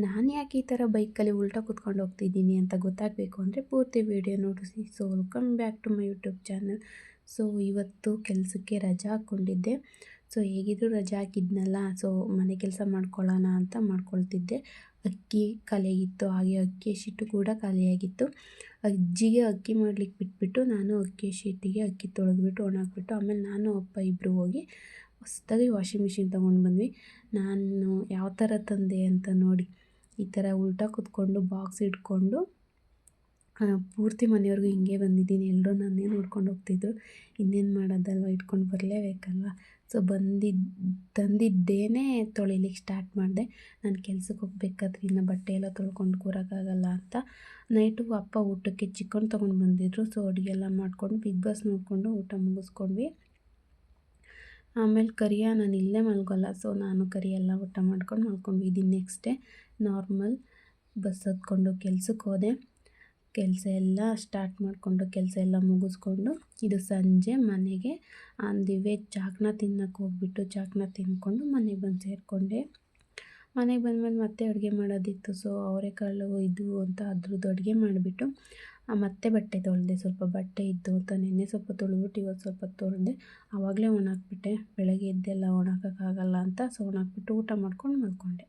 ನಾನು ಯಾಕೆ ಈ ಥರ ಬೈಕಲ್ಲಿ ಉಲ್ಟಾ ಕೂತ್ಕೊಂಡು ಹೋಗ್ತಿದ್ದೀನಿ ಅಂತ ಗೊತ್ತಾಗಬೇಕು ಅಂದರೆ ಪೂರ್ತಿ ವೀಡಿಯೋ ನೋಡಿಸಿ. So welcome back to my YouTube channel. So ಇವತ್ತು ಕೆಲಸಕ್ಕೆ ರಜಾ ಹಾಕ್ಕೊಂಡಿದ್ದೆ. ಸೊ ಹೇಗಿದ್ರು ರಜಾ ಹಾಕಿದ್ನಲ್ಲ, ಸೊ ಮನೆ ಕೆಲಸ ಮಾಡ್ಕೊಳ್ಳೋಣ ಅಂತ ಮಾಡ್ಕೊಳ್ತಿದ್ದೆ. ಅಕ್ಕಿ ಖಾಲಿಯಾಗಿತ್ತು, ಹಾಗೆ ಅಕ್ಕಿ ಶೀಟು ಕೂಡ ಖಾಲಿಯಾಗಿತ್ತು. ಅಜ್ಜಿಗೆ ಅಕ್ಕಿ ಮಾಡ್ಲಿಕ್ಕೆ ಬಿಟ್ಬಿಟ್ಟು ನಾನು ಅಕ್ಕಿ ಶೀಟಿಗೆ ಅಕ್ಕಿ ತೊಳೆದ್ಬಿಟ್ಟು ಒಣಾಕ್ಬಿಟ್ಟು ಆಮೇಲೆ ನಾನು ಅಪ್ಪ ಇಬ್ಬರು ಹೋಗಿ ಹೊಸ್ದಾಗಿ ವಾಷಿಂಗ್ ಮಿಷಿನ್ ತೊಗೊಂಡು ಬಂದ್ವಿ. ನಾನು ಯಾವ ಥರ ತಂದೆ ಅಂತ ನೋಡಿ, ಈ ಥರ ಉಲ್ಟಾ ಕೂತ್ಕೊಂಡು ಬಾಕ್ಸ್ ಇಟ್ಕೊಂಡು ಪೂರ್ತಿ ಮನೆಯವ್ರಿಗೂ ಹಿಂಗೆ ಬಂದಿದ್ದೀನಿ. ಎಲ್ಲರೂ ನನ್ನೇ ನೋಡ್ಕೊಂಡು ಹೋಗ್ತಿದ್ರು. ಇನ್ನೇನು ಮಾಡೋದಲ್ವ, ಇಟ್ಕೊಂಡು ಬರಲೇಬೇಕಲ್ವ. ಸೊ ತಂದಿದ್ದೇನೆ ತೊಳಿಲಿಕ್ಕೆ ಸ್ಟಾರ್ಟ್ ಮಾಡಿದೆ. ನಾನು ಕೆಲ್ಸಕ್ಕೆ ಹೋಗ್ಬೇಕಾದ್ರೆ ಇನ್ನು ಬಟ್ಟೆ ಎಲ್ಲ ತೊಳ್ಕೊಂಡು ಕೂರೋಕ್ಕಾಗಲ್ಲ ಅಂತ ನೈಟು ಅಪ್ಪ ಊಟಕ್ಕೆ ಚಿಕನ್ ತೊಗೊಂಡು ಬಂದಿದ್ರು. ಸೊ ಅಡುಗೆ ಎಲ್ಲ ಮಾಡಿಕೊಂಡು ಬಿಗ್ ಬಾಸ್ ನೋಡಿಕೊಂಡು ಊಟ ಮುಗಿಸ್ಕೊಂಡ್ವಿ. ಆಮೇಲೆ ಕರಿಯ ನಾನು ಇಲ್ಲೇ ಮಲ್ಗೋಲ್ಲ, ಸೊ ನಾನು ಕರಿ ಎಲ್ಲ ಊಟ ಮಾಡ್ಕೊಂಡು ಮಲ್ಕೊಂಡ್ವಿ. ಇದು ನೆಕ್ಸ್ಟ್ ಡೇ ನಾರ್ಮಲ್ ಬಸ್ ಹತ್ಕೊಂಡು ಕೆಲ್ಸಕ್ಕೆ ಹೋದೆ. ಕೆಲಸ ಎಲ್ಲ ಸ್ಟಾರ್ಟ್ ಮಾಡಿಕೊಂಡು ಕೆಲಸ ಎಲ್ಲ ಮುಗಿಸ್ಕೊಂಡು ಇದು ಸಂಜೆ ಮನೆಗೆ ಆನ್ ದಿ ವೇ ಚಾಕ್ನ ತಿನ್ನೋಕ್ಕೆ ಹೋಗ್ಬಿಟ್ಟು ಚಾಕ್ನ ತಿಂದ್ಕೊಂಡು ಮನೆಗೆ ಬಂದು ಸೇರಿಕೊಂಡೆ. ಮನೆಗೆ ಬಂದಮೇಲೆ ಮತ್ತೆ ಅಡುಗೆ ಮಾಡೋದಿತ್ತು. ಸೊ ಅವರೆಕಾಳು ಇದು ಅಂತ ಅದ್ರದ್ದು ಅಡುಗೆ ಮಾಡಿಬಿಟ್ಟು ಮತ್ತೆ ಬಟ್ಟೆ ತೊಳೆದೆ. ಸ್ವಲ್ಪ ಬಟ್ಟೆ ಇತ್ತು ಅಂತ ನೆನ್ನೆ ಸ್ವಲ್ಪ ತೊಳೆದ್ಬಿಟ್ಟು ಇವತ್ತು ಸ್ವಲ್ಪ ತೊಳೆದೆ. ಆವಾಗಲೇ ಒಣಾಕ್ಬಿಟ್ಟೆ. ಬೆಳಗ್ಗೆ ಎದ್ದೆಲ್ಲ ಒಣಾಕೋಕ್ಕಾಗಲ್ಲ ಅಂತ ಸೊ ಒಣಾಕ್ಬಿಟ್ಟು ಊಟ ಮಾಡ್ಕೊಂಡು ಮಲ್ಕೊಂಡೆ.